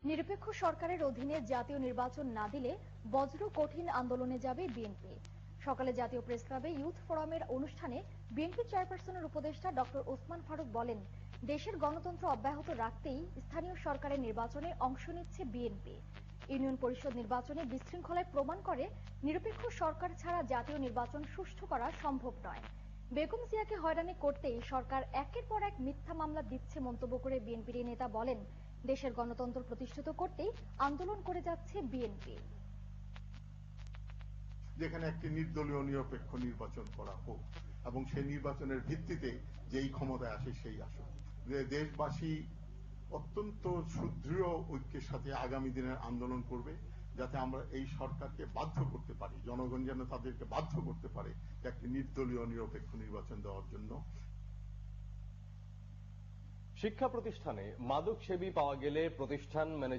নিরপেক্ষ সরকারের অধীনে জাতীয় নির্বাচন না দিলে বজ্র কঠিন আন্দোলনে যাবে বিএনপি। সকালে জাতীয় প্রেস ক্লাবে ইউথ ফোরামের অনুষ্ঠানে বিএনপি চেয়ারপারসনের উপদেষ্টা ডক্টর ওসমান ফারুক বলেন, দেশের গণতন্ত্র অব্যাহত রাখতেই স্থানীয় সরকারের নির্বাচনে অংশ নিচ্ছে বিএনপি। ইউনিয়ন পরিষদ নির্বাচনে বিশৃঙ্খলায় প্রমাণ করে নিরপেক্ষ সরকার ছাড়া জাতীয় নির্বাচন সুষ্ঠু করা সম্ভব নয়। বেগম জিয়াকে হয়রানি করতেই সরকার একের পর এক মিথ্যা মামলা দিচ্ছে মন্তব্য করে বিএনপির নেতা বলেন, দেশের গণতন্ত্র প্রতিষ্ঠিত করতেই আন্দোলন করে যাচ্ছে বিএনপি। যেখানে একটি নির্দলীয় নিরপেক্ষ নির্বাচন করা হোক এবং সেই নির্বাচনের ভিত্তিতে যেই ক্ষমতায় আসে সেই আসুক। দেশবাসী অত্যন্ত সুদৃঢ় ঐক্যের সাথে আগামী দিনের আন্দোলন করবে, যাতে আমরা এই সরকারকে বাধ্য করতে পারি, জনগণ যেন তাদেরকে বাধ্য করতে পারে একটি নির্দলীয় নিরপেক্ষ নির্বাচন দেওয়ার জন্য। শিক্ষা প্রতিষ্ঠানে মাদক সেবী পাওয়া গেলে প্রতিষ্ঠান ম্যানেজিং